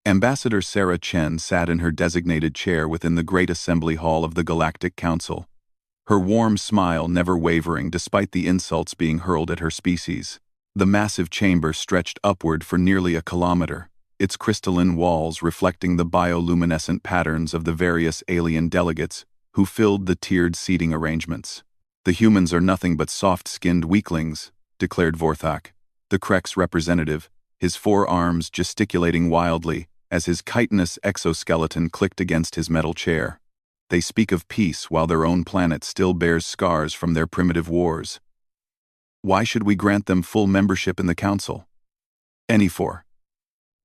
Ambassador Sarah Chen sat in her designated chair within the Great Assembly Hall of the Galactic Council, her warm smile never wavering despite the insults being hurled at her species. The massive chamber stretched upward for nearly a kilometer, its crystalline walls reflecting the bioluminescent patterns of the various alien delegates who filled the tiered seating arrangements. "The humans are nothing but soft-skinned weaklings," declared Vorthak, the Krek's representative, his forearms gesticulating wildly as his chitinous exoskeleton clicked against his metal chair. "They speak of peace while their own planet still bears scars from their primitive wars. Why should we grant them full membership in the Council?" "Any for."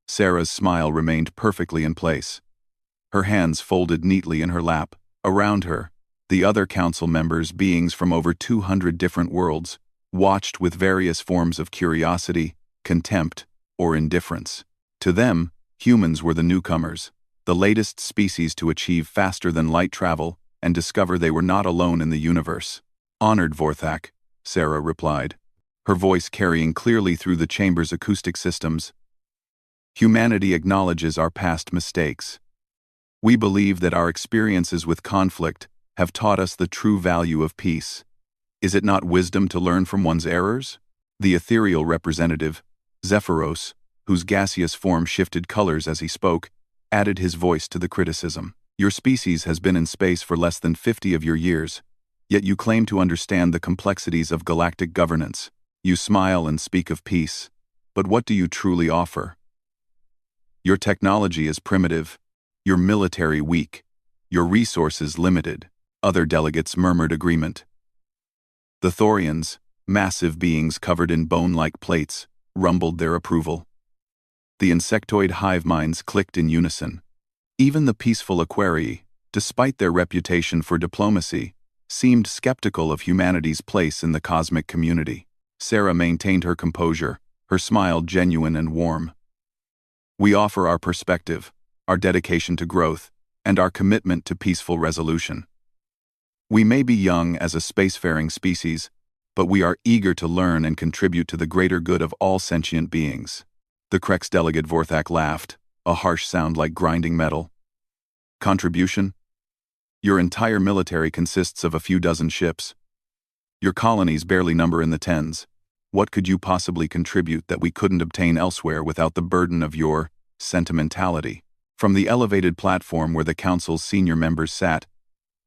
Sarah's smile remained perfectly in place. Her hands folded neatly in her lap. Around her, the other Council members, beings from over 200 different worlds, watched with various forms of curiosity, contempt, or indifference. To them, humans were the newcomers, the latest species to achieve faster-than-light travel and discover they were not alone in the universe. "Honored, Vorthak," Sarah replied, her voice carrying clearly through the chamber's acoustic systems. "Humanity acknowledges our past mistakes. We believe that our experiences with conflict have taught us the true value of peace. Is it not wisdom to learn from one's errors?" The ethereal representative, Zephyros, whose gaseous form shifted colors as he spoke, added his voice to the criticism. "Your species has been in space for less than 50 of your years, yet you claim to understand the complexities of galactic governance. You smile and speak of peace, but what do you truly offer? Your technology is primitive, your military weak, your resources limited." Other delegates murmured agreement. The Thorians, massive beings covered in bone-like plates, rumbled their approval. The insectoid hive minds clicked in unison. Even the peaceful Aquarii, despite their reputation for diplomacy, seemed skeptical of humanity's place in the cosmic community. Sarah maintained her composure, her smile genuine and warm. "We offer our perspective, our dedication to growth, and our commitment to peaceful resolution. We may be young as a spacefaring species, but we are eager to learn and contribute to the greater good of all sentient beings." The Krex delegate Vorthak laughed, a harsh sound like grinding metal. "Contribution? Your entire military consists of a few dozen ships. Your colonies barely number in the tens. What could you possibly contribute that we couldn't obtain elsewhere without the burden of your sentimentality?" From the elevated platform where the Council's senior members sat,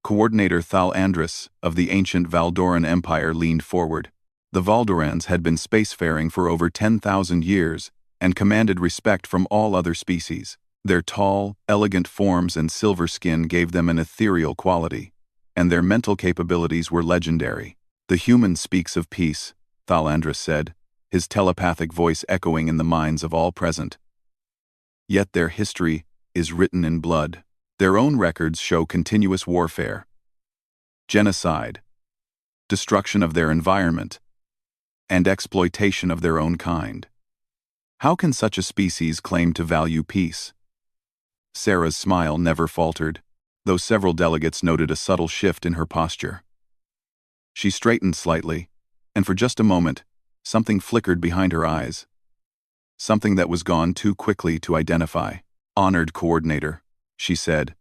Coordinator Thal Andrus of the ancient Valdoran Empire leaned forward. The Valdorans had been spacefaring for over 10,000 years and commanded respect from all other species. Their tall, elegant forms and silver skin gave them an ethereal quality, and their mental capabilities were legendary. "The human speaks of peace," Thal Andrus said, his telepathic voice echoing in the minds of all present. "Yet their history is written in blood. Their own records show continuous warfare, genocide, destruction of their environment, and exploitation of their own kind. How can such a species claim to value peace?" Sarah's smile never faltered, though several delegates noted a subtle shift in her posture. She straightened slightly, and for just a moment, something flickered behind her eyes. Something that was gone too quickly to identify. "Honored Coordinator," she said,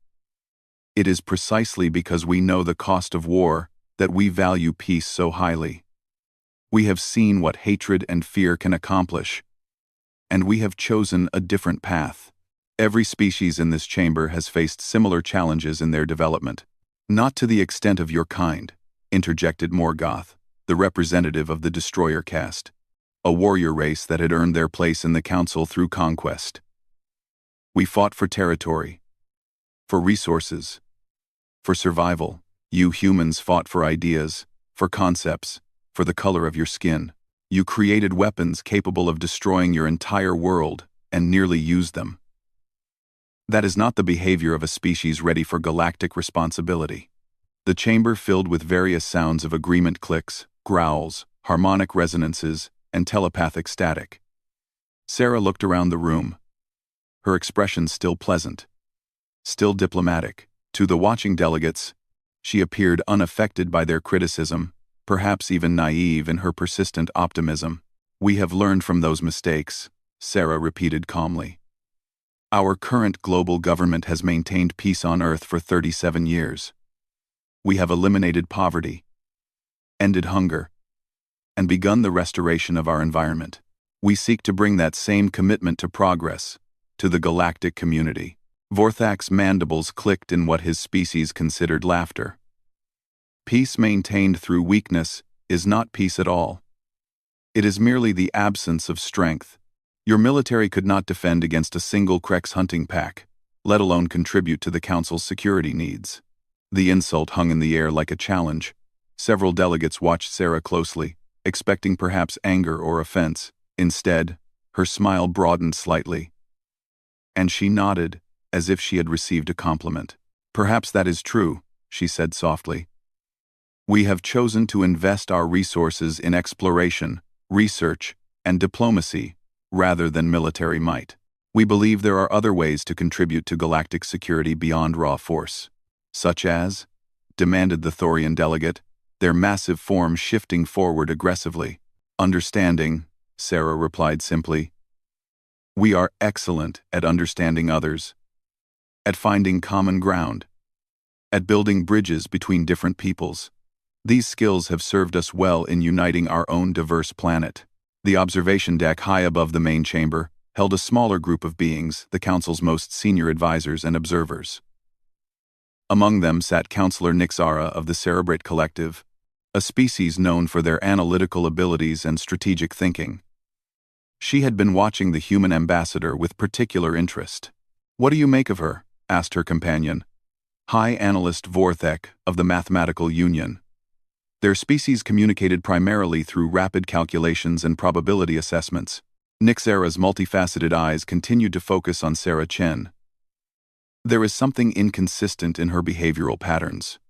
"it is precisely because we know the cost of war that we value peace so highly. We have seen what hatred and fear can accomplish, and we have chosen a different path. Every species in this chamber has faced similar challenges in their development. Not to the extent of your kind," interjected Morgoth, the representative of the Destroyer caste, a warrior race that had earned their place in the Council through conquest. "We fought for territory, for resources, for survival. You humans fought for ideas, for concepts, for the color of your skin. You created weapons capable of destroying your entire world and nearly used them. That is not the behavior of a species ready for galactic responsibility." The chamber filled with various sounds of agreement clicks, growls, harmonic resonances, and telepathic static. Sarah looked around the room, her expression still pleasant, still diplomatic. To the watching delegates, she appeared unaffected by their criticism, perhaps even naive in her persistent optimism. "We have learned from those mistakes," Sarah repeated calmly. Our current global government has maintained peace on Earth for 37 years. We have eliminated poverty, ended hunger, and begun the restoration of our environment. We seek to bring that same commitment to progress to the galactic community. Vorthak's mandibles clicked in what his species considered laughter. Peace maintained through weakness is not peace at all. It is merely the absence of strength. Your military could not defend against a single Krex hunting pack, let alone contribute to the Council's security needs. The insult hung in the air like a challenge. Several delegates watched Sarah closely, expecting perhaps anger or offense. Instead, her smile broadened slightly, and she nodded, as if she had received a compliment. "Perhaps that is true," she said softly. "We have chosen to invest our resources in exploration, research, and diplomacy, rather than military might. We believe there are other ways to contribute to galactic security beyond raw force." "Such as?" demanded the Thorian delegate, their massive form shifting forward aggressively. "Understanding," Sarah replied simply. "We are excellent at understanding others, at finding common ground, at building bridges between different peoples. These skills have served us well in uniting our own diverse planet." The observation deck high above the main chamber held a smaller group of beings, the Council's most senior advisors and observers. Among them sat Counselor Nixara of the Cerebrate Collective, a species known for their analytical abilities and strategic thinking. She had been watching the human ambassador with particular interest. "What do you make of her?" asked her companion, High Analyst Vorthek of the Mathematical Union. Their species communicated primarily through rapid calculations and probability assessments. Nixara's multifaceted eyes continued to focus on Sarah Chen. There is something inconsistent in her behavioral patterns.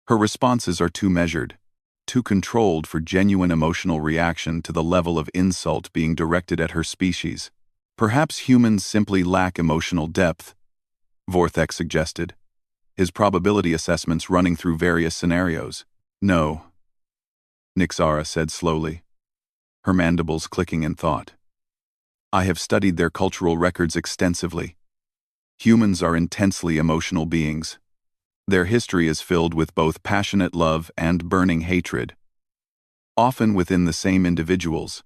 Her responses are too measured, too controlled for genuine emotional reaction to the level of insult being directed at her species. "Perhaps humans simply lack emotional depth," Vorthek suggested, his probability assessments running through various scenarios. "No," Nixara said slowly, her mandibles clicking in thought. "I have studied their cultural records extensively. Humans are intensely emotional beings. Their history is filled with both passionate love and burning hatred, often within the same individuals.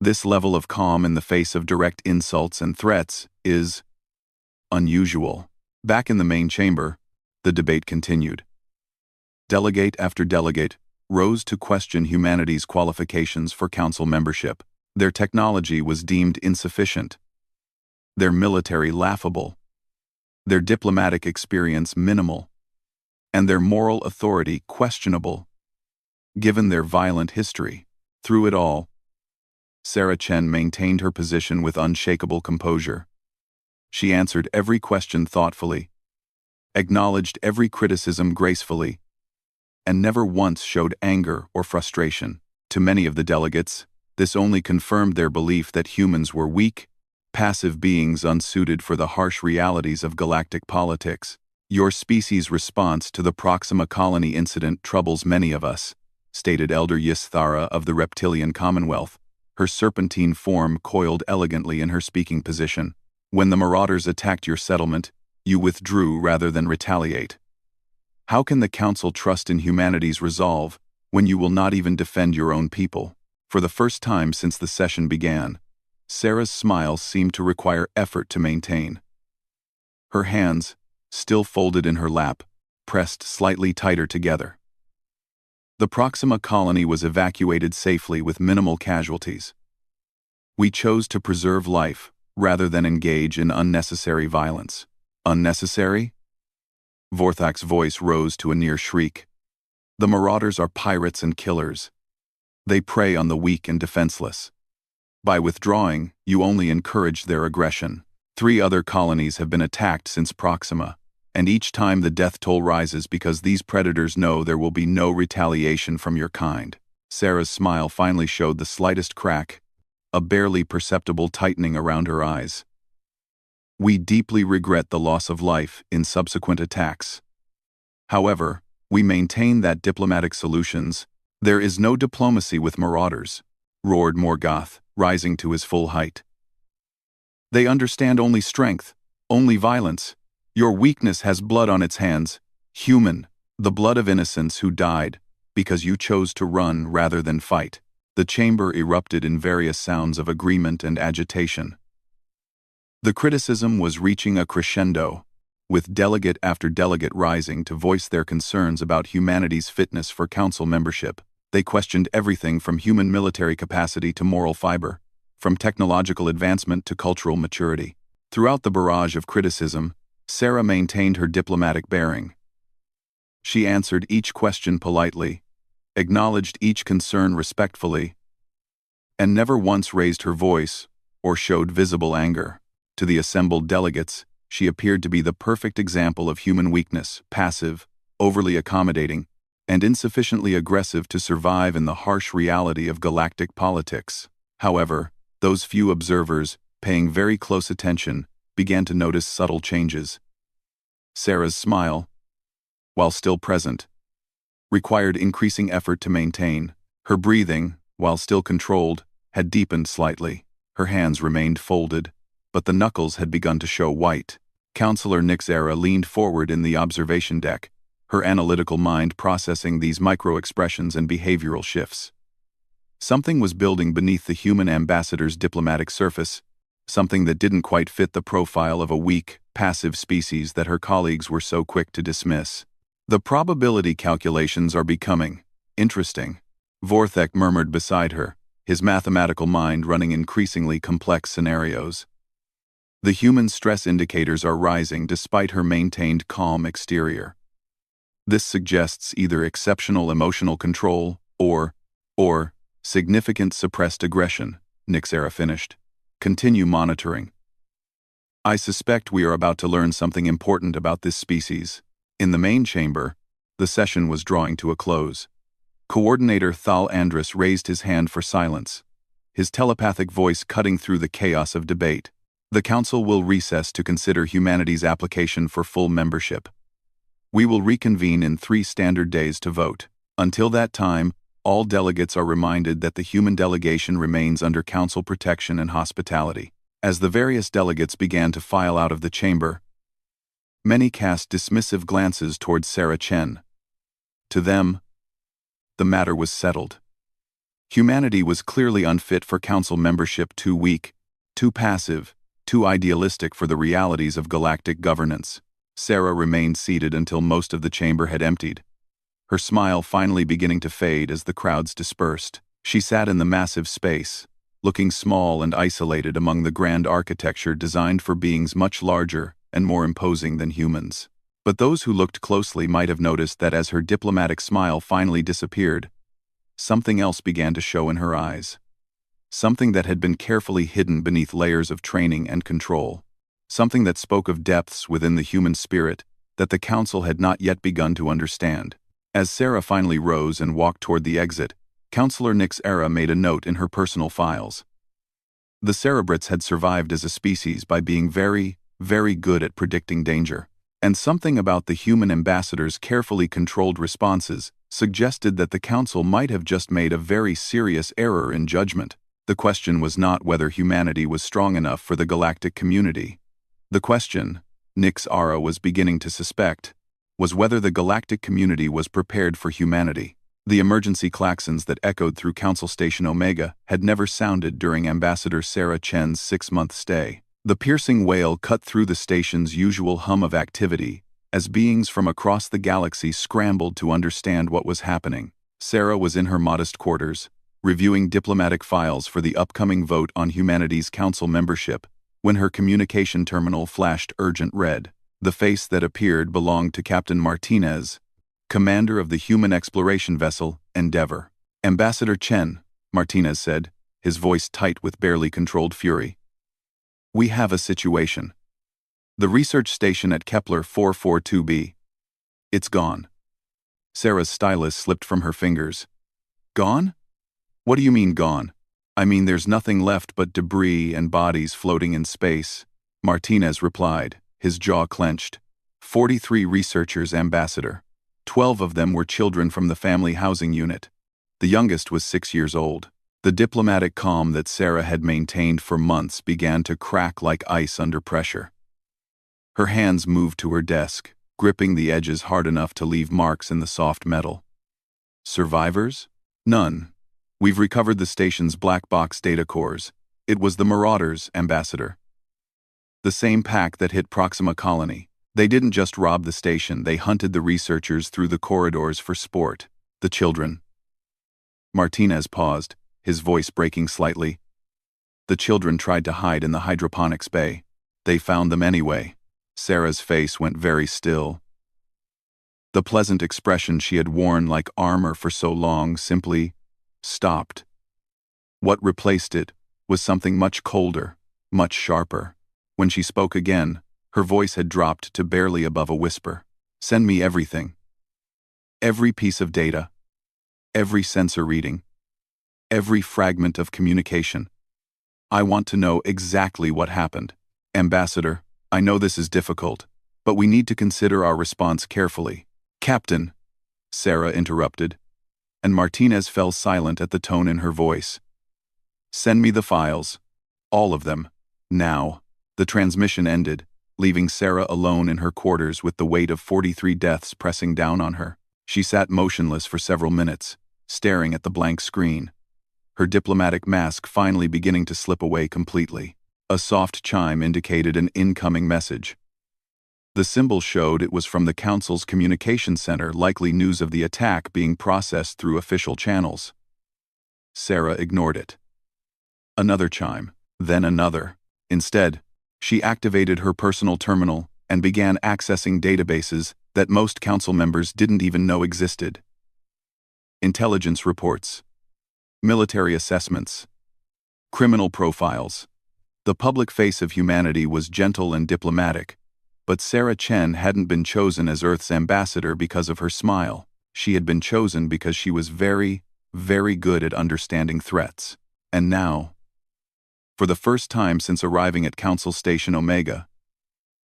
This level of calm in the face of direct insults and threats is unusual." Back in the main chamber, the debate continued. Delegate after delegate rose to question humanity's qualifications for council membership. Their technology was deemed insufficient, their military laughable, their diplomatic experience minimal, and their moral authority questionable, given their violent history. Through it all, Sarah Chen maintained her position with unshakable composure. She answered every question thoughtfully, acknowledged every criticism gracefully, and never once showed anger or frustration. To many of the delegates, this only confirmed their belief that humans were weak, passive beings unsuited for the harsh realities of galactic politics. "Your species' response to the Proxima Colony incident troubles many of us," stated Elder Yisthara of the Reptilian Commonwealth, her serpentine form coiled elegantly in her speaking position. "When the Marauders attacked your settlement, you withdrew rather than retaliate. How can the Council trust in humanity's resolve when you will not even defend your own people?" For the first time since the session began, Sarah's smile seemed to require effort to maintain. Her hands, still folded in her lap, pressed slightly tighter together. "The Proxima Colony was evacuated safely with minimal casualties. We chose to preserve life rather than engage in unnecessary violence." "Unnecessary?" Vorthak's voice rose to a near shriek. "The Marauders are pirates and killers. They prey on the weak and defenseless. By withdrawing, you only encourage their aggression. 3 other colonies have been attacked since Proxima, and each time the death toll rises because these predators know there will be no retaliation from your kind." Sarah's smile finally showed the slightest crack, a barely perceptible tightening around her eyes. "We deeply regret the loss of life in subsequent attacks. However, we maintain that diplomatic solutions—" "There is no diplomacy with Marauders," roared Morgoth, rising to his full height. They understand only strength, only violence. Your weakness has blood on its hands. Human, the blood of innocents who died, because you chose to run rather than fight. The chamber erupted in various sounds of agreement and agitation. The criticism was reaching a crescendo, with delegate after delegate rising to voice their concerns about humanity's fitness for council membership. They questioned everything from human military capacity to moral fiber, from technological advancement to cultural maturity. Throughout the barrage of criticism, Sarah maintained her diplomatic bearing. She answered each question politely, acknowledged each concern respectfully, and never once raised her voice or showed visible anger. To the assembled delegates, she appeared to be the perfect example of human weakness, passive, overly accommodating, and insufficiently aggressive to survive in the harsh reality of galactic politics. However, those few observers, paying very close attention, began to notice subtle changes. Sarah's smile, while still present, required increasing effort to maintain. Her breathing, while still controlled, had deepened slightly. Her hands remained folded, but the knuckles had begun to show white. Counselor Nixera leaned forward in the observation deck, her analytical mind processing these micro-expressions and behavioral shifts. Something was building beneath the human ambassador's diplomatic surface, something that didn't quite fit the profile of a weak, passive species that her colleagues were so quick to dismiss. The probability calculations are becoming interesting, Vorthek murmured beside her, his mathematical mind running increasingly complex scenarios. The human stress indicators are rising despite her maintained calm exterior. This suggests either exceptional emotional control or significant suppressed aggression, Nixera finished. Continue monitoring. I suspect we are about to learn something important about this species. In the main chamber, the session was drawing to a close. Coordinator Thal Andrus raised his hand for silence, his telepathic voice cutting through the chaos of debate. The Council will recess to consider humanity's application for full membership. We will reconvene in 3 standard days to vote. Until that time, all delegates are reminded that the human delegation remains under Council protection and hospitality. As the various delegates began to file out of the chamber, many cast dismissive glances towards Sarah Chen. To them, the matter was settled. Humanity was clearly unfit for Council membership, too weak, too passive, too idealistic for the realities of galactic governance. Sarah remained seated until most of the chamber had emptied, her smile finally beginning to fade as the crowds dispersed. She sat in the massive space, looking small and isolated among the grand architecture designed for beings much larger and more imposing than humans. But those who looked closely might have noticed that as her diplomatic smile finally disappeared, something else began to show in her eyes. Something that had been carefully hidden beneath layers of training and control. Something that spoke of depths within the human spirit that the Council had not yet begun to understand. As Sarah finally rose and walked toward the exit, Counselor Nixera made a note in her personal files. The Cerebrits had survived as a species by being very, very good at predicting danger, and something about the human ambassador's carefully controlled responses suggested that the Council might have just made a very serious error in judgment. The question was not whether humanity was strong enough for the galactic community. The question, Nixera was beginning to suspect, was whether the galactic community was prepared for humanity. The emergency klaxons that echoed through Council Station Omega had never sounded during Ambassador Sarah Chen's 6-month stay. The piercing wail cut through the station's usual hum of activity as beings from across the galaxy scrambled to understand what was happening. Sarah was in her modest quarters, reviewing diplomatic files for the upcoming vote on humanity's Council membership, when her communication terminal flashed urgent red. The face that appeared belonged to Captain Martinez, commander of the human exploration vessel Endeavor. Ambassador Chen, Martinez said, his voice tight with barely controlled fury. We have a situation. The research station at Kepler 442b. It's gone. Sarah's stylus slipped from her fingers. Gone? What do you mean gone? I mean there's nothing left but debris and bodies floating in space, Martinez replied, his jaw clenched. 43 researchers, Ambassador. 12 of them were children from the family housing unit. The youngest was 6 years old. The diplomatic calm that Sarah had maintained for months began to crack like ice under pressure. Her hands moved to her desk, gripping the edges hard enough to leave marks in the soft metal. Survivors? None. We've recovered the station's black box data cores. It was the Marauders, Ambassador. The same pack that hit Proxima Colony. They didn't just rob the station, they hunted the researchers through the corridors for sport. The children. Martinez paused, his voice breaking slightly. The children tried to hide in the hydroponics bay. They found them anyway. Sarah's face went very still. The pleasant expression she had worn like armor for so long simply stopped. What replaced it was something much colder, much sharper. When she spoke again, her voice had dropped to barely above a whisper. Send me everything. Every piece of data. Every sensor reading. Every fragment of communication. I want to know exactly what happened. Ambassador, I know this is difficult, but we need to consider our response carefully. Captain, Sarah interrupted, and Martinez fell silent at the tone in her voice. Send me the files. All of them. Now. The transmission ended, leaving Sarah alone in her quarters with the weight of 43 deaths pressing down on her. She sat motionless for several minutes, staring at the blank screen, her diplomatic mask finally beginning to slip away completely. A soft chime indicated an incoming message. The symbol showed it was from the Council's communication center, likely news of the attack being processed through official channels. Sarah ignored it. Another chime, then another. Instead, she activated her personal terminal and began accessing databases that most Council members didn't even know existed. Intelligence reports. Military assessments. Criminal profiles. The public face of humanity was gentle and diplomatic, but Sarah Chen hadn't been chosen as Earth's ambassador because of her smile. She had been chosen because she was very, very good at understanding threats. And now, for the first time since arriving at Council Station Omega,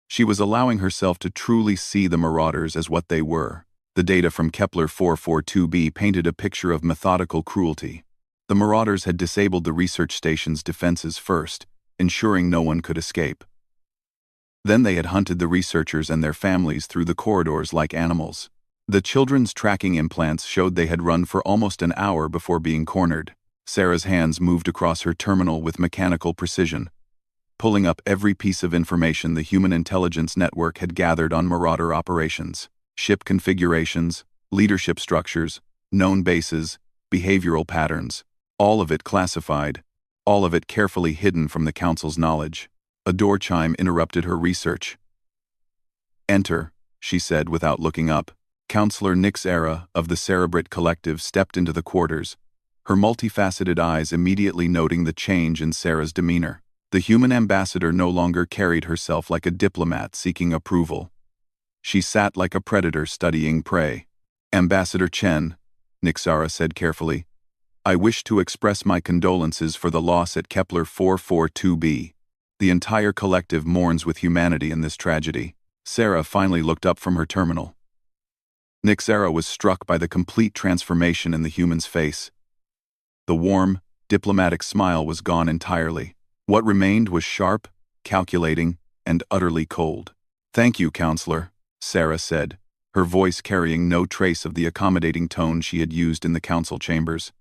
she was allowing herself to truly see the Marauders as what they were. The data from Kepler 442b painted a picture of methodical cruelty. The Marauders had disabled the research station's defenses first, ensuring no one could escape. Then they had hunted the researchers and their families through the corridors like animals. The children's tracking implants showed they had run for almost an hour before being cornered. Sarah's hands moved across her terminal with mechanical precision, pulling up every piece of information the human intelligence network had gathered on Marauder operations. Ship configurations, leadership structures, known bases, behavioral patterns, all of it classified, all of it carefully hidden from the Council's knowledge. A door chime interrupted her research. Enter, she said without looking up. Counselor Nix Era of the Cerebrit Collective stepped into the quarters, her multifaceted eyes immediately noting the change in Sarah's demeanor. The human ambassador no longer carried herself like a diplomat seeking approval. She sat like a predator studying prey. Ambassador Chen, Nixara said carefully, I wish to express my condolences for the loss at Kepler 442b. The entire collective mourns with humanity in this tragedy. Sarah finally looked up from her terminal. Nixara was struck by the complete transformation in the human's face. The warm, diplomatic smile was gone entirely. What remained was sharp, calculating, and utterly cold. Thank you, Counselor, Sarah said, her voice carrying no trace of the accommodating tone she had used in the council chambers.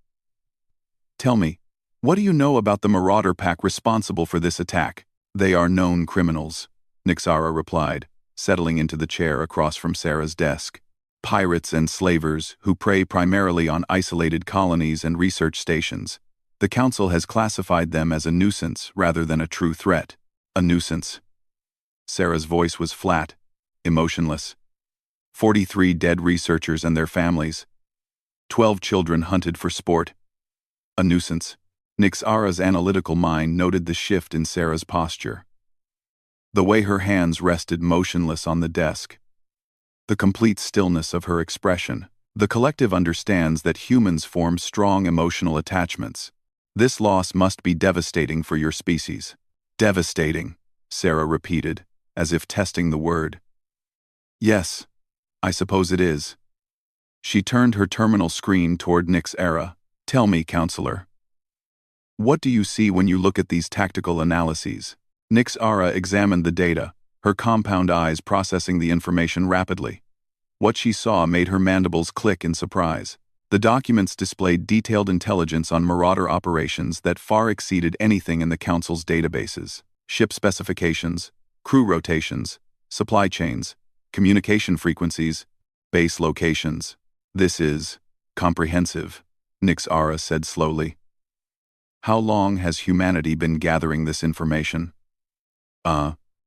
Tell me, what do you know about the Marauder pack responsible for this attack? They are known criminals, Nixara replied, settling into the chair across from Sarah's desk. Pirates and slavers who prey primarily on isolated colonies and research stations. The Council has classified them as a nuisance rather than a true threat. A nuisance. Sarah's voice was flat, emotionless. 43 dead researchers and their families. 12 children hunted for sport. A nuisance. Nixara's analytical mind noted the shift in Sarah's posture. The way her hands rested motionless on the desk. The complete stillness of her expression. The collective understands that humans form strong emotional attachments. This loss must be devastating for your species. Devastating, Sarah repeated, as if testing the word. Yes, I suppose it is. She turned her terminal screen toward Nix Era. Tell me, Counselor. What do you see when you look at these tactical analyses? Nixara examined the data, her compound eyes processing the information rapidly. What she saw made her mandibles click in surprise. The documents displayed detailed intelligence on marauder operations that far exceeded anything in the Council's databases. Ship specifications, crew rotations, supply chains, communication frequencies, base locations. This is comprehensive, Nixara said slowly. How long has humanity been gathering this information?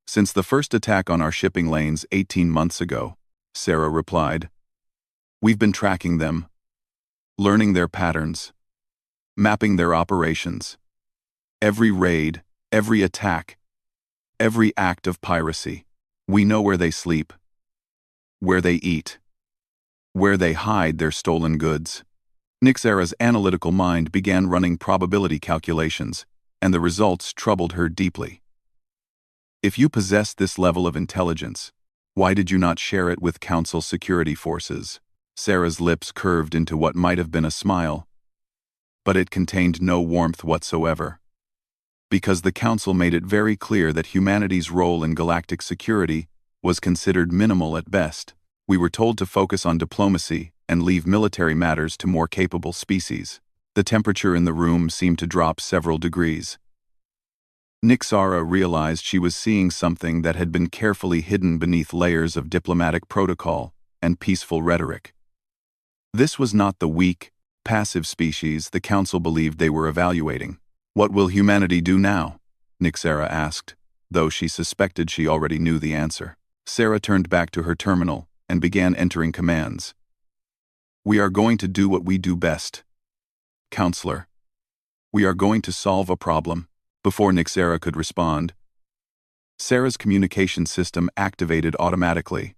Since the first attack on our shipping lanes 18 months ago, Sarah replied. We've been tracking them, learning their patterns, mapping their operations. Every raid, every attack, every act of piracy. We know where they sleep, where they eat, where they hide their stolen goods. Nixara's analytical mind began running probability calculations, and the results troubled her deeply. If you possess this level of intelligence, why did you not share it with Council security forces? Sarah's lips curved into what might have been a smile, but it contained no warmth whatsoever. Because the Council made it very clear that humanity's role in galactic security was considered minimal at best. We were told to focus on diplomacy and leave military matters to more capable species. The temperature in the room seemed to drop several degrees. Nixara realized she was seeing something that had been carefully hidden beneath layers of diplomatic protocol and peaceful rhetoric. This was not the weak, passive species the Council believed they were evaluating. What will humanity do now? Nixara asked, though she suspected she already knew the answer. Sarah turned back to her terminal and began entering commands. We are going to do what we do best. Counselor. We are going to solve a problem. Before Nixara could respond, Sarah's communication system activated automatically.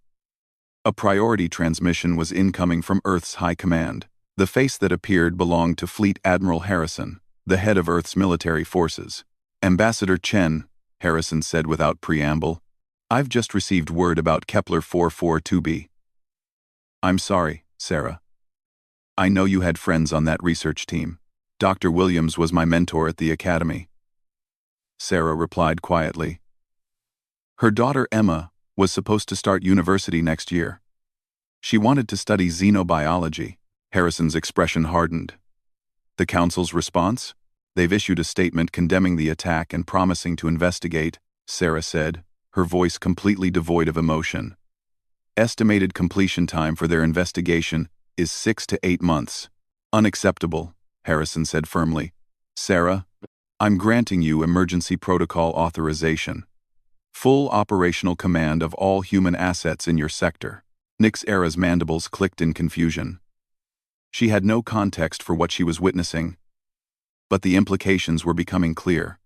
A priority transmission was incoming from Earth's High Command. The face that appeared belonged to Fleet Admiral Harrison, the head of Earth's military forces. Ambassador Chen, Harrison said without preamble, I've just received word about Kepler 442b. I'm sorry, Sarah. I know you had friends on that research team. Dr. Williams was my mentor at the academy. Sarah replied quietly. Her daughter Emma was supposed to start university next year. She wanted to study xenobiology. Harrison's expression hardened. The Council's response? They've issued a statement condemning the attack and promising to investigate, Sarah said, her voice completely devoid of emotion. Estimated completion time for their investigation is 6 to 8 months. Unacceptable, Harrison said firmly. Sarah, I'm granting you emergency protocol authorization. Full operational command of all human assets in your sector. Nixara's mandibles clicked in confusion. She had no context for what she was witnessing, but the implications were becoming clear.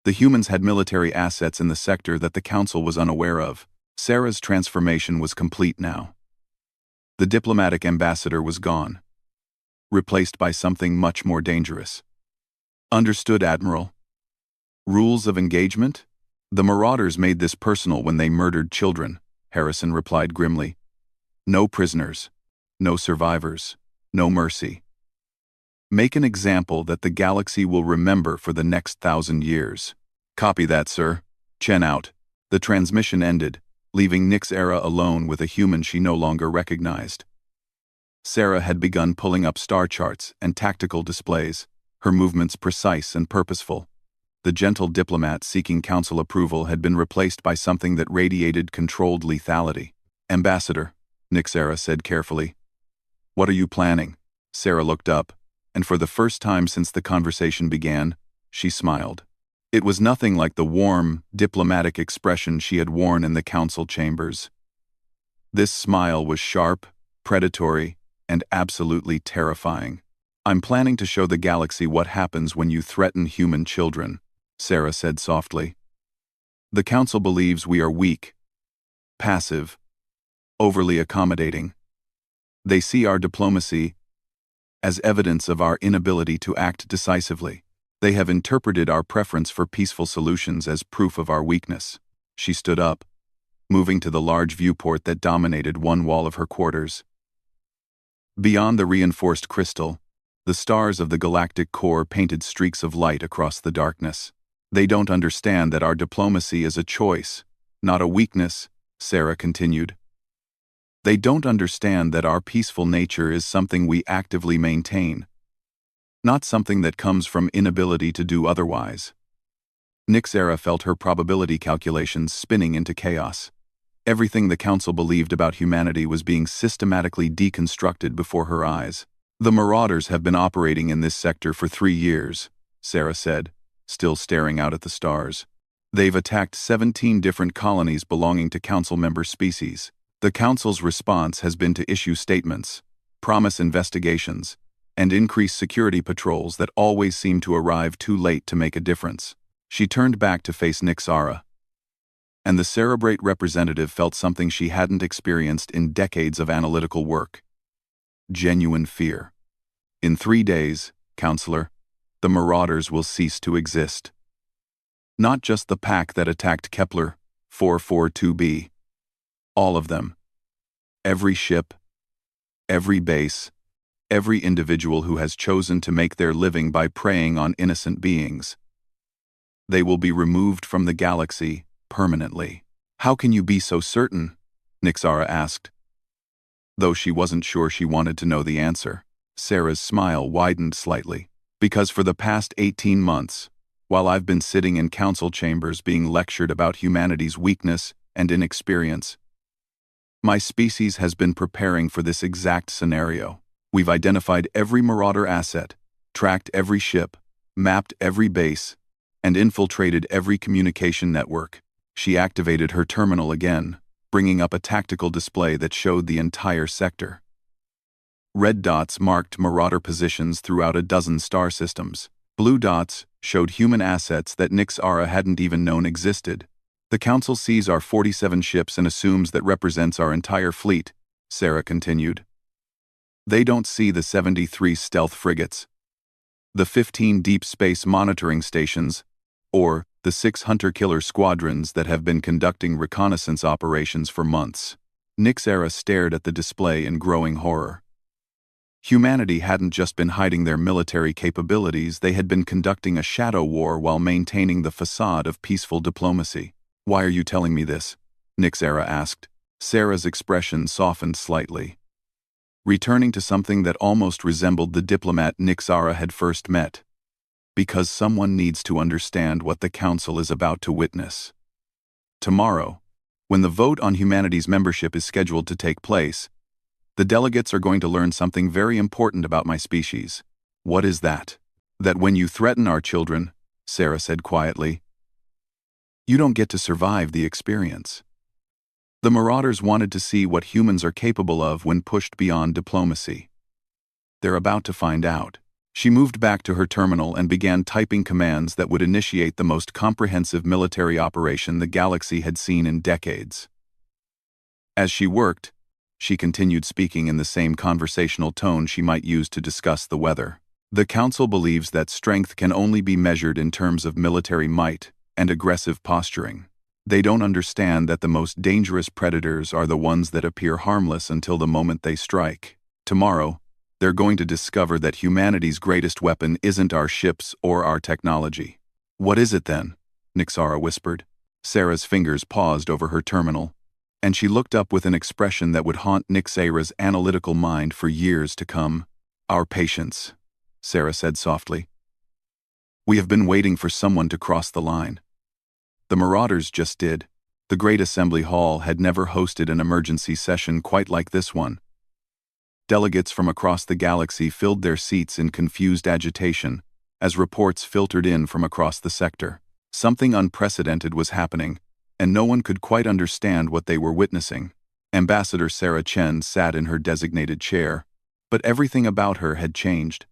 The humans had military assets in the sector that the Council was unaware of. Sarah's transformation was complete now. The diplomatic ambassador was gone, replaced by something much more dangerous. Understood, Admiral. Rules of engagement? The Marauders made this personal when they murdered children, Harrison replied grimly. No prisoners, no survivors, no mercy. Make an example that the galaxy will remember for the next 1,000 years. Copy that, sir. Chen out. The transmission ended, leaving Nixara alone with a human she no longer recognized. Sarah had begun pulling up star charts and tactical displays, her movements precise and purposeful. The gentle diplomat seeking Council approval had been replaced by something that radiated controlled lethality. Ambassador, Nixara said carefully. What are you planning? Sarah looked up, and for the first time since the conversation began, she smiled. It was nothing like the warm, diplomatic expression she had worn in the Council chambers. This smile was sharp, predatory, and absolutely terrifying. I'm planning to show the galaxy what happens when you threaten human children, Sarah said softly. The Council believes we are weak, passive, overly accommodating. They see our diplomacy as evidence of our inability to act decisively. They have interpreted our preference for peaceful solutions as proof of our weakness. She stood up, moving to the large viewport that dominated one wall of her quarters. Beyond the reinforced crystal, The stars of the galactic core painted streaks of light across the darkness. They don't understand that our diplomacy is a choice, not a weakness, Sarah continued. They don't understand that our peaceful nature is something we actively maintain, not something that comes from inability to do otherwise. Nixera felt her probability calculations spinning into chaos. Everything the Council believed about humanity was being systematically deconstructed before her eyes. The Marauders have been operating in this sector for 3 years, Sarah said, still staring out at the stars. They've attacked 17 different colonies belonging to Council member species. The Council's response has been to issue statements, promise investigations, and increase security patrols that always seem to arrive too late to make a difference. She turned back to face Nixara, and the Cerebrate representative felt something she hadn't experienced in decades of analytical work. Genuine fear. In 3 days, Counselor, the Marauders will cease to exist. Not just the pack that attacked Kepler 442b. All of them. Every ship, every base, every individual who has chosen to make their living by preying on innocent beings. They will be removed from the galaxy permanently. How can you be so certain? Nixara asked. Though she wasn't sure she wanted to know the answer, Sarah's smile widened slightly. Because for the past 18 months, while I've been sitting in council chambers being lectured about humanity's weakness and inexperience, my species has been preparing for this exact scenario. We've identified every Marauder asset, tracked every ship, mapped every base, and infiltrated every communication network. She activated her terminal again, bringing up a tactical display that showed the entire sector. Red dots marked Marauder positions throughout a dozen star systems. Blue dots showed human assets that Nixara hadn't even known existed. The Council sees our 47 ships and assumes that represents our entire fleet, Sarah continued. They don't see the 73 stealth frigates, the 15 deep space monitoring stations, or the 6 hunter-killer squadrons that have been conducting reconnaissance operations for months. Nixera stared at the display in growing horror. Humanity hadn't just been hiding their military capabilities, they had been conducting a shadow war while maintaining the facade of peaceful diplomacy. Why are you telling me this? Nixera asked. Sarah's expression softened slightly, returning to something that almost resembled the diplomat Nixara had first met. Because someone needs to understand what the Council is about to witness. Tomorrow, when the vote on humanity's membership is scheduled to take place, the delegates are going to learn something very important about my species. What is that? That when you threaten our children, Sarah said quietly, you don't get to survive the experience. The Marauders wanted to see what humans are capable of when pushed beyond diplomacy. They're about to find out. She moved back to her terminal and began typing commands that would initiate the most comprehensive military operation the galaxy had seen in decades. As she worked, she continued speaking in the same conversational tone she might use to discuss the weather. The Council believes that strength can only be measured in terms of military might and aggressive posturing. They don't understand that the most dangerous predators are the ones that appear harmless until the moment they strike. Tomorrow, they're going to discover that humanity's greatest weapon isn't our ships or our technology. What is it then? Nixara whispered. Sarah's fingers paused over her terminal, and she looked up with an expression that would haunt Nixara's analytical mind for years to come. Our patience, Sarah said softly. We have been waiting for someone to cross the line. The Marauders just did. The Great Assembly Hall had never hosted an emergency session quite like this one. Delegates from across the galaxy filled their seats in confused agitation as reports filtered in from across the sector. Something unprecedented was happening, and no one could quite understand what they were witnessing. Ambassador Sarah Chen sat in her designated chair, but everything about her had changed.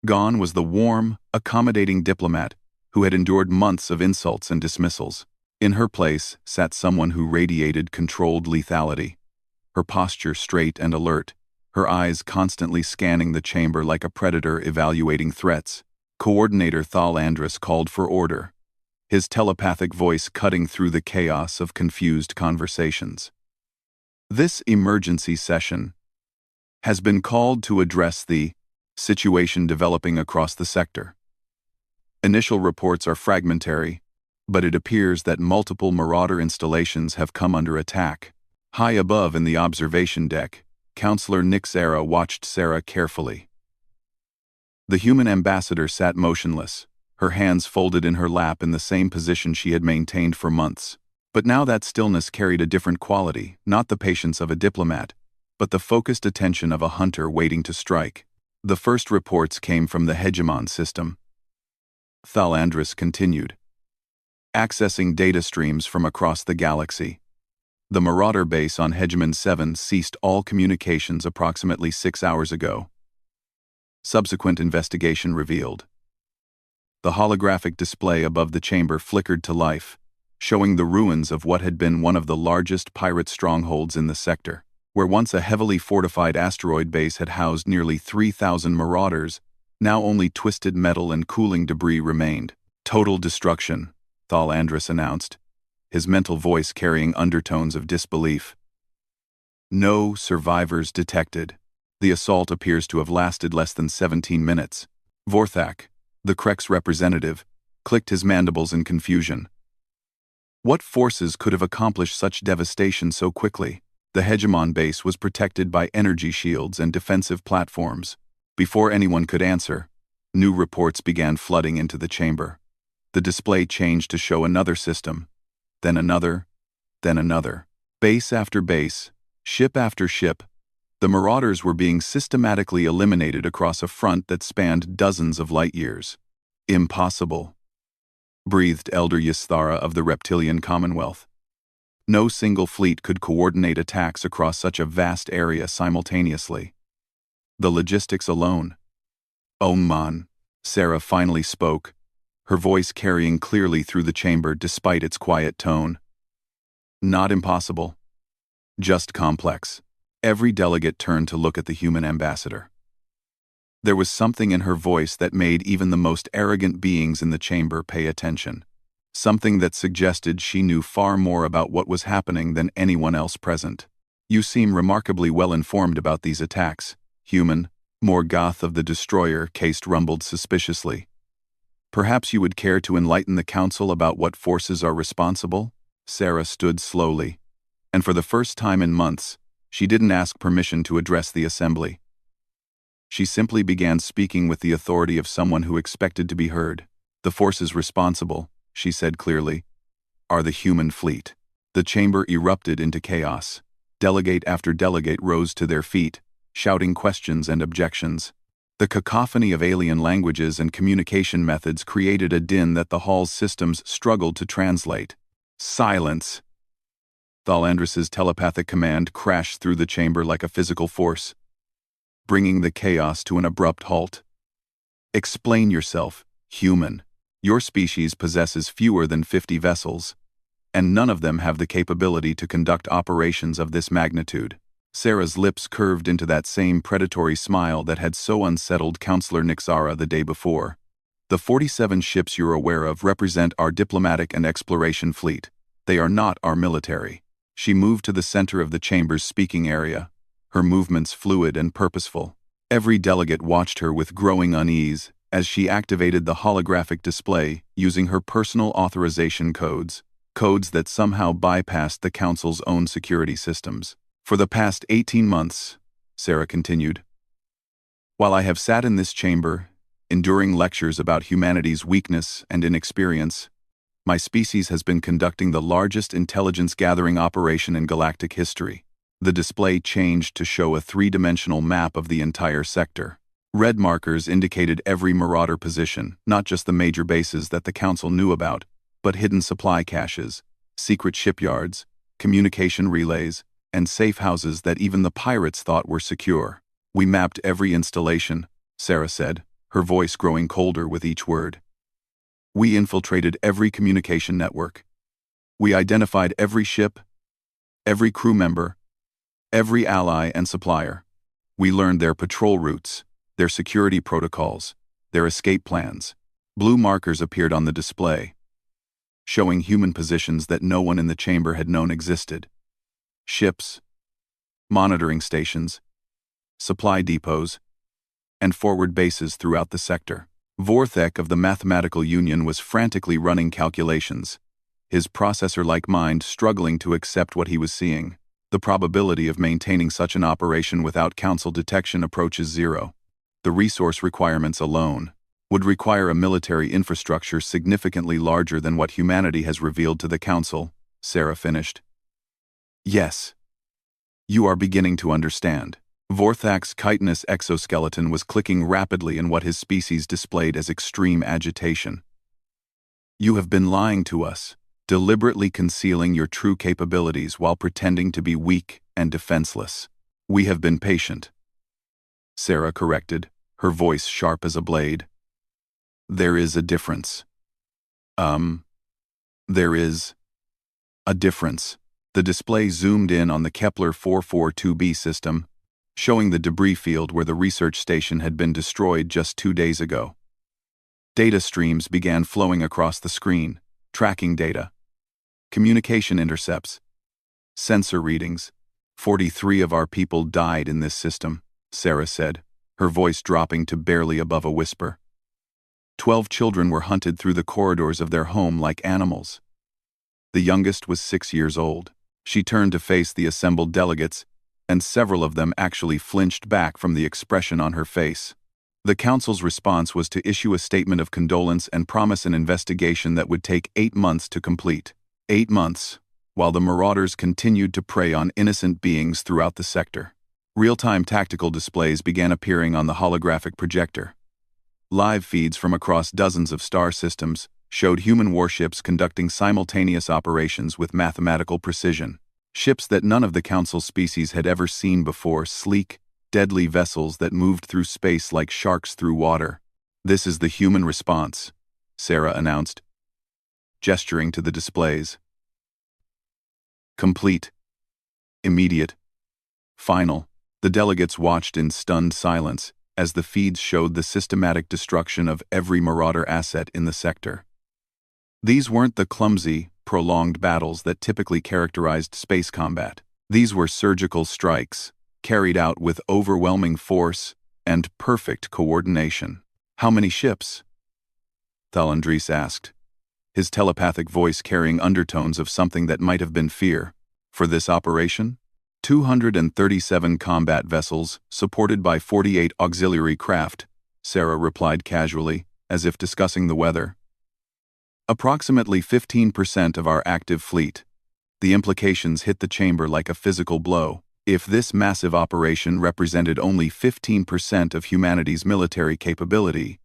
Gone was the warm, accommodating diplomat who had endured months of insults and dismissals. In her place sat someone who radiated controlled lethality, her posture straight and alert, her eyes constantly scanning the chamber like a predator evaluating threats. Coordinator Thal Andrus called for order, his telepathic voice cutting through the chaos of confused conversations. This emergency session has been called to address the Situation developing across the sector. Initial reports are fragmentary, but it appears that multiple Marauder installations have come under attack. High above in the observation deck, Counselor Nixara watched Sarah carefully. The human ambassador sat motionless, her hands folded in her lap in the same position she had maintained for months. But now that stillness carried a different quality, not the patience of a diplomat, but the focused attention of a hunter waiting to strike. The first reports came from the Hegemon system. Thalandris continued, accessing data streams from across the galaxy. The Marauder base on Hegemon 7 ceased all communications approximately 6 hours ago. Subsequent investigation revealed. The holographic display above the chamber flickered to life, showing the ruins of what had been one of the largest pirate strongholds in the sector. Where once a heavily fortified asteroid base had housed nearly 3,000 Marauders, now only twisted metal and cooling debris remained. Total destruction, Thalandris announced, his mental voice carrying undertones of disbelief. No survivors detected. The assault appears to have lasted less than 17 minutes. Vorthak, the Krex representative, clicked his mandibles in confusion. What forces could have accomplished such devastation so quickly? The Hegemon base was protected by energy shields and defensive platforms. Before anyone could answer, new reports began flooding into the chamber. The display changed to show another system, then another, then another. Base after base, ship after ship, the Marauders were being systematically eliminated across a front that spanned dozens of light years. Impossible, breathed Elder Ysthara of the Reptilian Commonwealth. No single fleet could coordinate attacks across such a vast area simultaneously. The logistics alone. Man, Sarah finally spoke, her voice carrying clearly through the chamber despite its quiet tone. Not impossible. Just complex. Every delegate turned to look at the human ambassador. There was something in her voice that made even the most arrogant beings in the chamber pay attention. Something that suggested she knew far more about what was happening than anyone else present. You seem remarkably well informed about these attacks, human. Morgoth of the Destroyer cased rumbled suspiciously. Perhaps you would care to enlighten the Council about what forces are responsible? Sarah stood slowly, and for the first time in months, she didn't ask permission to address the assembly. She simply began speaking with the authority of someone who expected to be heard. The forces responsible, she said clearly, are the human fleet. The chamber erupted into chaos. Delegate after delegate rose to their feet, shouting questions and objections. The cacophony of alien languages and communication methods created a din that the hall's systems struggled to translate. Silence! Thalandris's telepathic command crashed through the chamber like a physical force, bringing the chaos to an abrupt halt. Explain yourself, human. Your species possesses fewer than 50 vessels, and none of them have the capability to conduct operations of this magnitude. Sarah's lips curved into that same predatory smile that had so unsettled Counselor Nixara the day before. The 47 ships you're aware of represent our diplomatic and exploration fleet. They are not our military. She moved to the center of the chamber's speaking area, her movements fluid and purposeful. Every delegate watched her with growing unease as she activated the holographic display using her personal authorization codes that somehow bypassed the Council's own security systems. For the past 18 months, Sarah continued, while I have sat in this chamber, enduring lectures about humanity's weakness and inexperience, my species has been conducting the largest intelligence-gathering operation in galactic history. The display changed to show a three-dimensional map of the entire sector. Red markers indicated every Marauder position, not just the major bases that the Council knew about, but hidden supply caches, secret shipyards, communication relays, and safe houses that even the pirates thought were secure. We mapped every installation, Sarah said, her voice growing colder with each word. We infiltrated every communication network. We identified every ship, every crew member, every ally and supplier. We learned their patrol routes, their security protocols, their escape plans. Blue markers appeared on the display, showing human positions that no one in the chamber had known existed. Ships, monitoring stations, supply depots, and forward bases throughout the sector. Vorthek of the Mathematical Union was frantically running calculations, his processor-like mind struggling to accept what he was seeing. The probability of maintaining such an operation without Council detection approaches zero. The resource requirements alone would require a military infrastructure significantly larger than what humanity has revealed to the Council, Sarah finished. Yes. You are beginning to understand. Vorthak's chitinous exoskeleton was clicking rapidly in what his species displayed as extreme agitation. You have been lying to us, deliberately concealing your true capabilities while pretending to be weak and defenseless. We have been patient. Sarah corrected, her voice sharp as a blade. There is a difference. There is a difference. The display zoomed in on the Kepler 442b system, showing the debris field where the research station had been destroyed just 2 days ago. Data streams began flowing across the screen, tracking data, communication intercepts, sensor readings. 43 of our people died in this system, Sarah said, her voice dropping to barely above a whisper. 12 children were hunted through the corridors of their home like animals. The youngest was 6 years old. She turned to face the assembled delegates, and several of them actually flinched back from the expression on her face. The Council's response was to issue a statement of condolence and promise an investigation that would take 8 months to complete. 8 months, while the marauders continued to prey on innocent beings throughout the sector. Real-time tactical displays began appearing on the holographic projector. Live feeds from across dozens of star systems showed human warships conducting simultaneous operations with mathematical precision. Ships that none of the Council species had ever seen before, sleek, deadly vessels that moved through space like sharks through water. This is the human response, Sarah announced, gesturing to the displays. Complete. Immediate. Final. The delegates watched in stunned silence as the feeds showed the systematic destruction of every marauder asset in the sector. These weren't the clumsy, prolonged battles that typically characterized space combat. These were surgical strikes, carried out with overwhelming force and perfect coordination. How many ships? Thalandris asked, his telepathic voice carrying undertones of something that might have been fear. For this operation? 237 combat vessels, supported by 48 auxiliary craft, Sarah replied casually, as if discussing the weather. Approximately 15% of our active fleet. The implications hit the chamber like a physical blow. If this massive operation represented only 15% of humanity's military capability,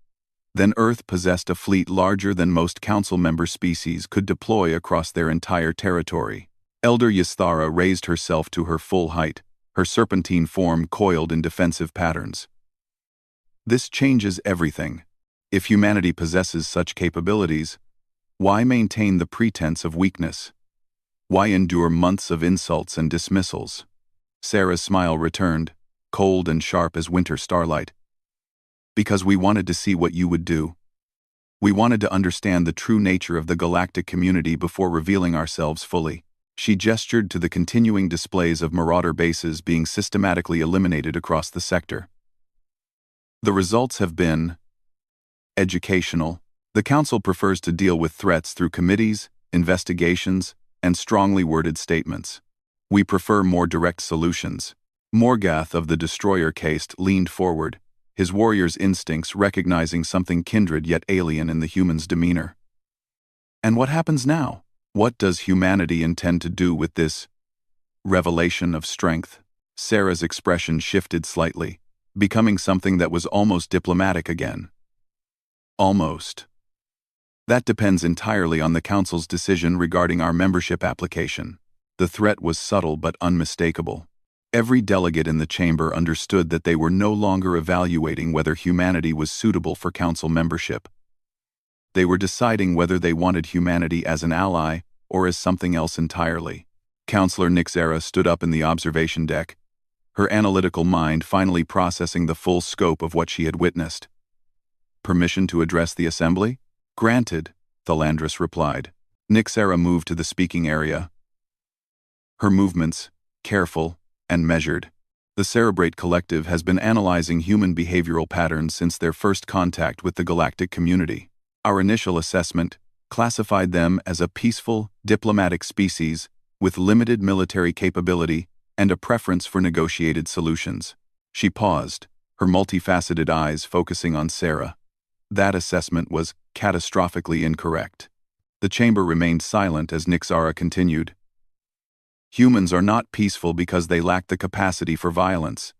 then Earth possessed a fleet larger than most Council member species could deploy across their entire territory. Elder Ysthara raised herself to her full height, her serpentine form coiled in defensive patterns. This changes everything. If humanity possesses such capabilities, why maintain the pretense of weakness? Why endure months of insults and dismissals? Sarah's smile returned, cold and sharp as winter starlight. Because we wanted to see what you would do. We wanted to understand the true nature of the galactic community before revealing ourselves fully. She gestured to the continuing displays of marauder bases being systematically eliminated across the sector. The results have been educational. The Council prefers to deal with threats through committees, investigations, and strongly worded statements. We prefer more direct solutions. Morgath of the Destroyer caste leaned forward, his warrior's instincts recognizing something kindred yet alien in the human's demeanor. And what happens now? What does humanity intend to do with this revelation of strength? Sarah's expression shifted slightly, becoming something that was almost diplomatic again. Almost. That depends entirely on the Council's decision regarding our membership application. The threat was subtle but unmistakable. Every delegate in the chamber understood that they were no longer evaluating whether humanity was suitable for Council membership. They were deciding whether they wanted humanity as an ally or as something else entirely. Counselor Nixera stood up in the observation deck, her analytical mind finally processing the full scope of what she had witnessed. Permission to address the assembly? Granted, Thalandris replied. Nixera moved to the speaking area. Her movements, careful and measured, The Cerebrate Collective has been analyzing human behavioral patterns since their first contact with the galactic community. Our initial assessment classified them as a peaceful, diplomatic species with limited military capability and a preference for negotiated solutions. She paused, her multifaceted eyes focusing on Sarah. That assessment was catastrophically incorrect. The chamber remained silent as Nixara continued. Humans are not peaceful because they lack the capacity for violence.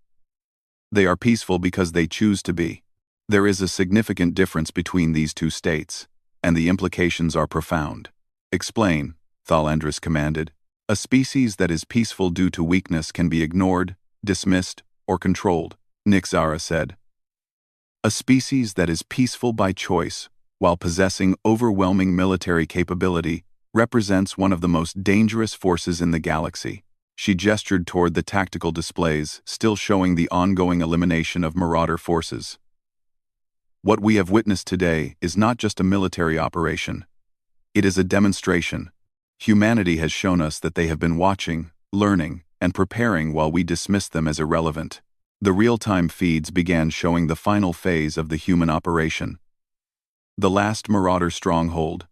They are peaceful because they choose to be. There is a significant difference between these two states, and the implications are profound. Explain, Thalandris commanded. A species that is peaceful due to weakness can be ignored, dismissed, or controlled, Nixara said. A species that is peaceful by choice, while possessing overwhelming military capability, represents one of the most dangerous forces in the galaxy. She gestured toward the tactical displays, still showing the ongoing elimination of Marauder forces. What we have witnessed today is not just a military operation. It is a demonstration. Humanity has shown us that they have been watching, learning, and preparing while we dismiss them as irrelevant. The real-time feeds began showing the final phase of the human operation. The last Marauder stronghold,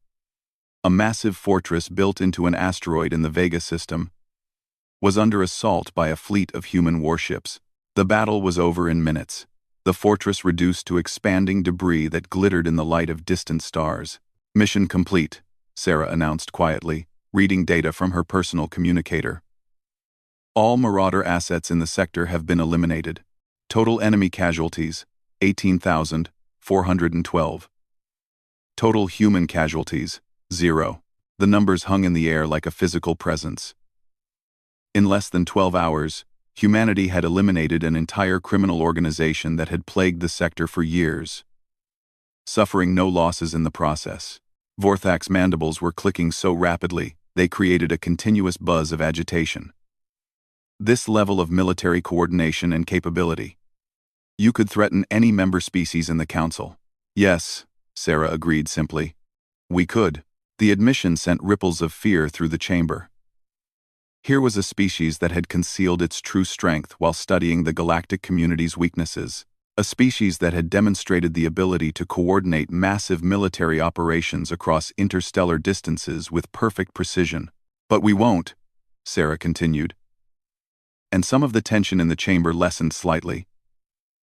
a massive fortress built into an asteroid in the Vega system, was under assault by a fleet of human warships. The battle was over in minutes, the fortress reduced to expanding debris that glittered in the light of distant stars. Mission complete, Sarah announced quietly, reading data from her personal communicator. All Marauder assets in the sector have been eliminated. Total enemy casualties, 18,412. Total human casualties, 0. The numbers hung in the air like a physical presence. In less than 12 hours, humanity had eliminated an entire criminal organization that had plagued the sector for years, suffering no losses in the process. Vorthak's mandibles were clicking so rapidly, they created a continuous buzz of agitation. This level of military coordination and capability. You could threaten any member species in the Council. Yes, Sarah agreed simply. We could. The admission sent ripples of fear through the chamber. Here was a species that had concealed its true strength while studying the galactic community's weaknesses. A species that had demonstrated the ability to coordinate massive military operations across interstellar distances with perfect precision. But we won't, Sarah continued. And some of the tension in the chamber lessened slightly.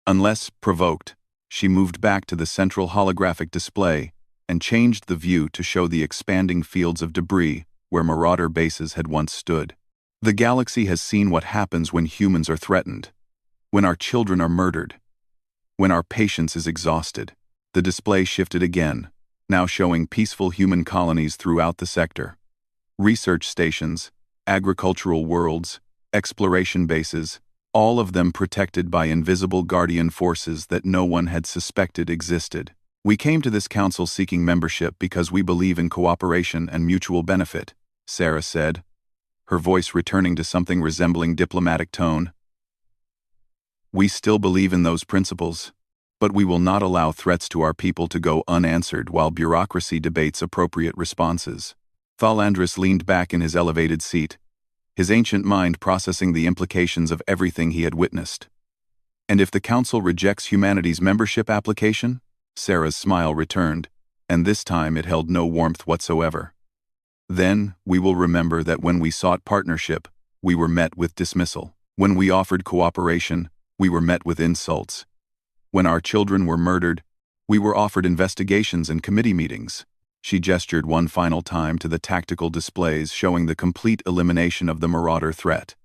Unless provoked, she moved back to the central holographic display and changed the view to show the expanding fields of debris where Marauder bases had once stood. The galaxy has seen what happens when humans are threatened, when our children are murdered, when our patience is exhausted. The display shifted again, now showing peaceful human colonies throughout the sector. Research stations, agricultural worlds, exploration bases, all of them protected by invisible guardian forces that no one had suspected existed. We came to this council seeking membership because we believe in cooperation and mutual benefit, Sarah said, her voice returning to something resembling diplomatic tone. We still believe in those principles, but we will not allow threats to our people to go unanswered while bureaucracy debates appropriate responses. Thalandris leaned back in his elevated seat, his ancient mind processing the implications of everything he had witnessed. And if the Council rejects humanity's membership application? Sarah's smile returned, and this time it held no warmth whatsoever. Then we will remember that when we sought partnership, we were met with dismissal. When we offered cooperation, we were met with insults. When our children were murdered, we were offered investigations and committee meetings. She gestured one final time to the tactical displays showing the complete elimination of the Marauder threat.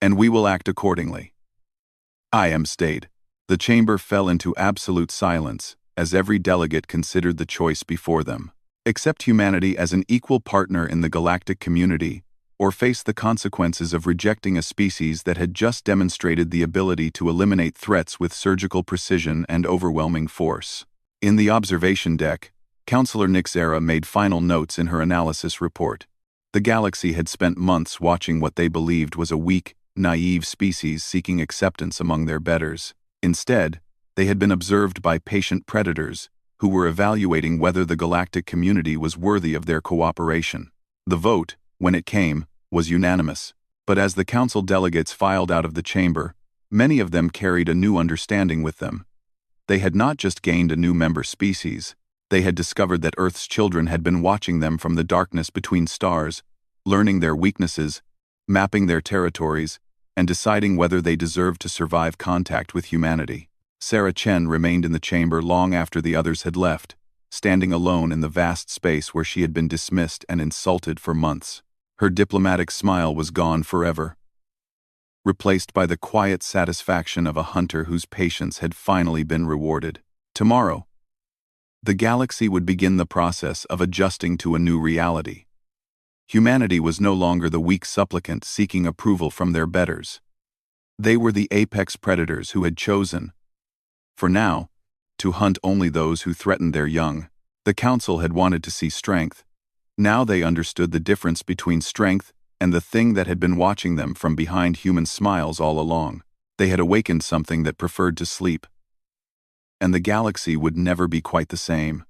And we will act accordingly. I am stayed. The chamber fell into absolute silence as every delegate considered the choice before them. Accept humanity as an equal partner in the galactic community, or face the consequences of rejecting a species that had just demonstrated the ability to eliminate threats with surgical precision and overwhelming force. In the observation deck, Counselor Nixara made final notes in her analysis report. The galaxy had spent months watching what they believed was a weak, naive species seeking acceptance among their betters. Instead, they had been observed by patient predators who were evaluating whether the galactic community was worthy of their cooperation. The vote, when it came, was unanimous. But as the council delegates filed out of the chamber, many of them carried a new understanding with them. They had not just gained a new member species, they had discovered that Earth's children had been watching them from the darkness between stars, learning their weaknesses, mapping their territories, and deciding whether they deserved to survive contact with humanity. Sarah Chen remained in the chamber long after the others had left, standing alone in the vast space where she had been dismissed and insulted for months. Her diplomatic smile was gone forever, replaced by the quiet satisfaction of a hunter whose patience had finally been rewarded. Tomorrow, the galaxy would begin the process of adjusting to a new reality. Humanity was no longer the weak supplicant seeking approval from their betters. They were the apex predators who had chosen, for now, to hunt only those who threatened their young. The council had wanted to see strength. Now they understood the difference between strength and the thing that had been watching them from behind human smiles all along. They had awakened something that preferred to sleep. And the galaxy would never be quite the same.